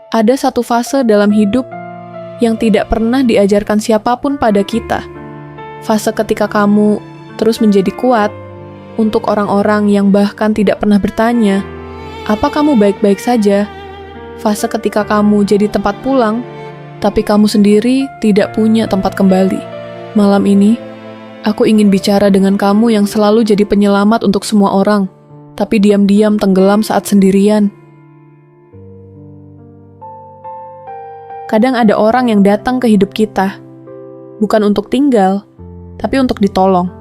Ada satu fase dalam hidup yang tidak pernah diajarkan siapapun pada kita. Fase ketika kamu terus menjadi kuat untuk orang-orang yang bahkan tidak pernah bertanya, "Apa kamu baik-baik saja?" Fase ketika kamu jadi tempat pulang, tapi kamu sendiri tidak punya tempat kembali. Malam ini, aku ingin bicara dengan kamu yang selalu jadi penyelamat untuk semua orang, tapi diam-diam tenggelam saat sendirian. Kadang ada orang yang datang ke hidup kita, bukan untuk tinggal, tapi untuk ditolong.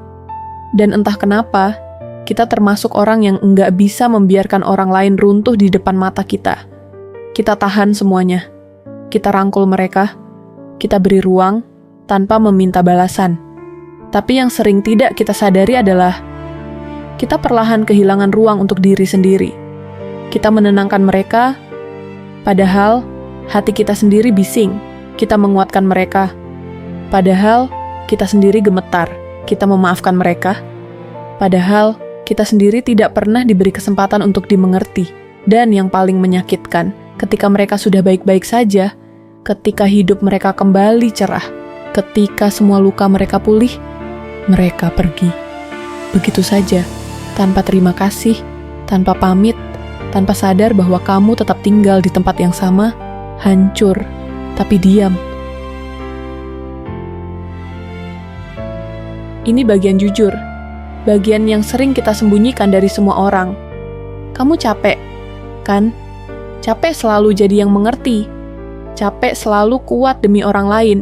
Dan entah kenapa, kita termasuk orang yang enggak bisa membiarkan orang lain runtuh di depan mata kita. Kita tahan semuanya. Kita rangkul mereka. Kita beri ruang tanpa meminta balasan. Tapi yang sering tidak kita sadari adalah kita perlahan kehilangan ruang untuk diri sendiri. Kita menenangkan mereka, padahal hati kita sendiri bising. Kita menguatkan mereka, padahal kita sendiri gemetar. Kita memaafkan mereka, padahal kita sendiri tidak pernah diberi kesempatan untuk dimengerti. Dan yang paling menyakitkan, ketika mereka sudah baik-baik saja, ketika hidup mereka kembali cerah, ketika semua luka mereka pulih, mereka pergi. Begitu saja, tanpa terima kasih, tanpa pamit, tanpa sadar bahwa kamu tetap tinggal di tempat yang sama, hancur, tapi diam. Ini bagian jujur, bagian yang sering kita sembunyikan dari semua orang. Kamu capek, kan? Capek selalu jadi yang mengerti, capek selalu kuat demi orang lain,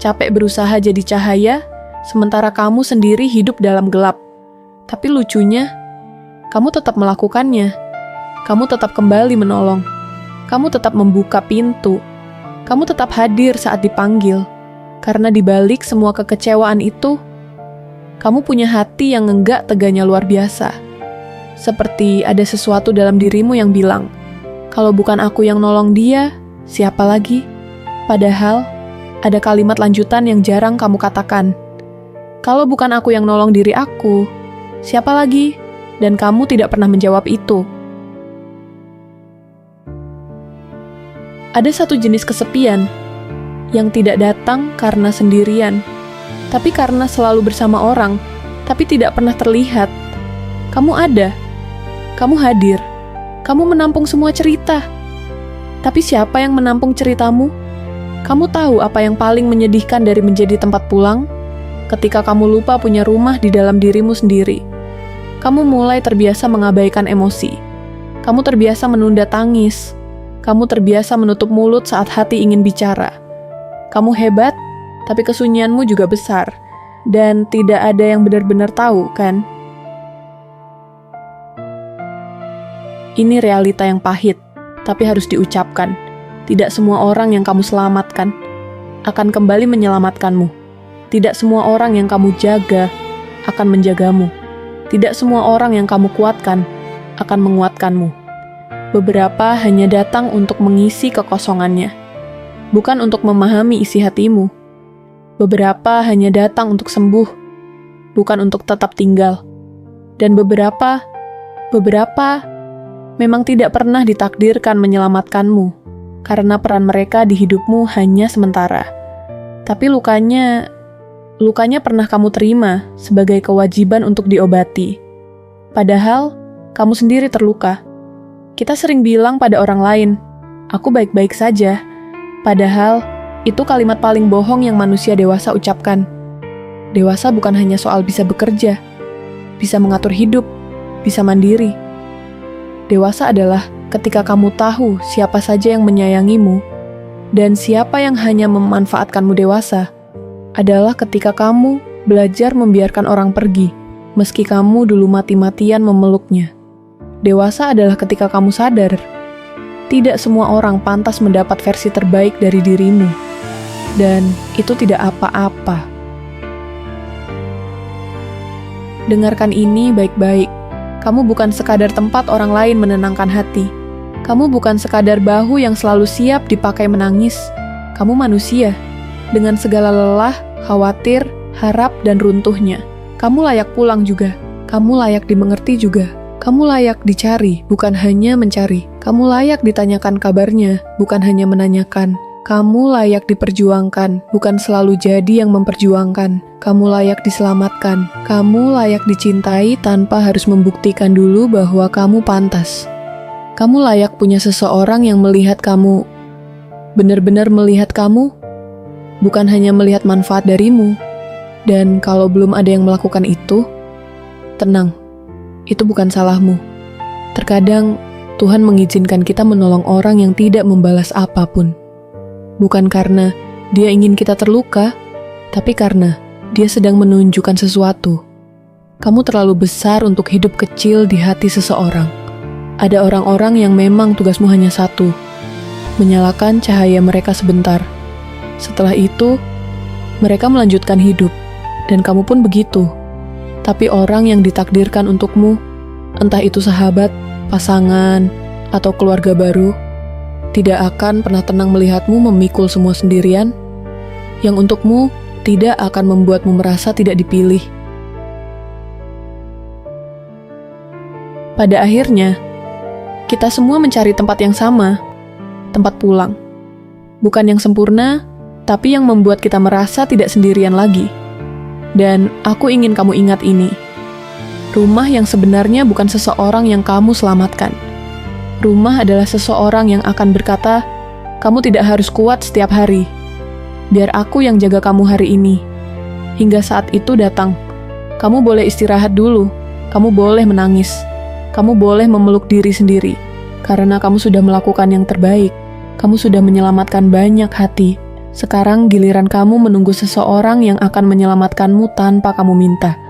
capek berusaha jadi cahaya, sementara kamu sendiri hidup dalam gelap. Tapi lucunya, kamu tetap melakukannya. Kamu tetap kembali menolong. Kamu tetap membuka pintu. Kamu tetap hadir saat dipanggil. Karena di balik semua kekecewaan itu, kamu punya hati yang enggak teganya luar biasa. Seperti ada sesuatu dalam dirimu yang bilang, kalau bukan aku yang nolong dia, siapa lagi? Padahal, ada kalimat lanjutan yang jarang kamu katakan. Kalau bukan aku yang nolong diri aku, siapa lagi? Dan kamu tidak pernah menjawab itu. Ada satu jenis kesepian yang tidak datang karena sendirian, tapi karena selalu bersama orang, tapi tidak pernah terlihat. Kamu ada, kamu hadir, kamu menampung semua cerita. Tapi siapa yang menampung ceritamu? Kamu tahu apa yang paling menyedihkan dari menjadi tempat pulang? Ketika kamu lupa punya rumah di dalam dirimu sendiri. Kamu mulai terbiasa mengabaikan emosi. Kamu terbiasa menunda tangis. Kamu terbiasa menutup mulut saat hati ingin bicara. Kamu hebat, tapi kesunyianmu juga besar. Dan tidak ada yang benar-benar tahu, kan? Ini realita yang pahit, tapi harus diucapkan. Tidak semua orang yang kamu selamatkan akan kembali menyelamatkanmu. Tidak semua orang yang kamu jaga akan menjagamu. Tidak semua orang yang kamu kuatkan akan menguatkanmu. Beberapa hanya datang untuk mengisi kekosongannya, bukan untuk memahami isi hatimu. Beberapa hanya datang untuk sembuh, bukan untuk tetap tinggal. Dan beberapa memang tidak pernah ditakdirkan menyelamatkanmu, karena peran mereka di hidupmu hanya sementara. Tapi lukanya pernah kamu terima sebagai kewajiban untuk diobati. Padahal, kamu sendiri terluka. Kita sering bilang pada orang lain, aku baik-baik saja. Padahal, itu kalimat paling bohong yang manusia dewasa ucapkan. Dewasa bukan hanya soal bisa bekerja, bisa mengatur hidup, bisa mandiri. Dewasa adalah ketika kamu tahu siapa saja yang menyayangimu, dan siapa yang hanya memanfaatkanmu. Dewasa adalah ketika kamu belajar membiarkan orang pergi, meski kamu dulu mati-matian memeluknya. Dewasa adalah ketika kamu sadar, tidak semua orang pantas mendapat versi terbaik dari dirimu, dan itu tidak apa-apa. Dengarkan ini baik-baik. Kamu bukan sekadar tempat orang lain menenangkan hati. Kamu bukan sekadar bahu yang selalu siap dipakai menangis. Kamu manusia, dengan segala lelah, khawatir, harap, dan runtuhnya. Kamu layak pulang juga. Kamu layak dimengerti juga. Kamu layak dicari, bukan hanya mencari, Kamu layak ditanyakan kabarnya, bukan hanya menanyakan. Kamu layak diperjuangkan, bukan selalu jadi yang memperjuangkan. Kamu layak diselamatkan. Kamu layak dicintai tanpa harus membuktikan dulu bahwa kamu pantas. Kamu layak punya seseorang yang melihat kamu, benar-benar melihat kamu, bukan hanya melihat manfaat darimu. Dan kalau belum ada yang melakukan itu, tenang, itu bukan salahmu. Terkadang Tuhan mengizinkan kita menolong orang yang tidak membalas apapun. Bukan karena Dia ingin kita terluka, tapi karena Dia sedang menunjukkan sesuatu. Kamu terlalu besar untuk hidup kecil di hati seseorang. Ada orang-orang yang memang tugasmu hanya satu, menyalakan cahaya mereka sebentar. Setelah itu, mereka melanjutkan hidup, dan kamu pun begitu. Tapi orang yang ditakdirkan untukmu, entah itu sahabat, pasangan, atau keluarga baru, tidak akan pernah tenang melihatmu memikul semua sendirian, yang untukmu tidak akan membuatmu merasa tidak dipilih. Pada akhirnya, kita semua mencari tempat yang sama, tempat pulang. Bukan yang sempurna, tapi yang membuat kita merasa tidak sendirian lagi. Dan aku ingin kamu ingat ini. Rumah yang sebenarnya bukan seseorang yang kamu selamatkan. Rumah adalah seseorang yang akan berkata, kamu tidak harus kuat setiap hari. Biar aku yang jaga kamu hari ini. Hingga saat itu datang, kamu boleh istirahat dulu. Kamu boleh menangis. Kamu boleh memeluk diri sendiri. Karena kamu sudah melakukan yang terbaik. Kamu sudah menyelamatkan banyak hati. Sekarang giliran kamu menunggu seseorang yang akan menyelamatkanmu tanpa kamu minta.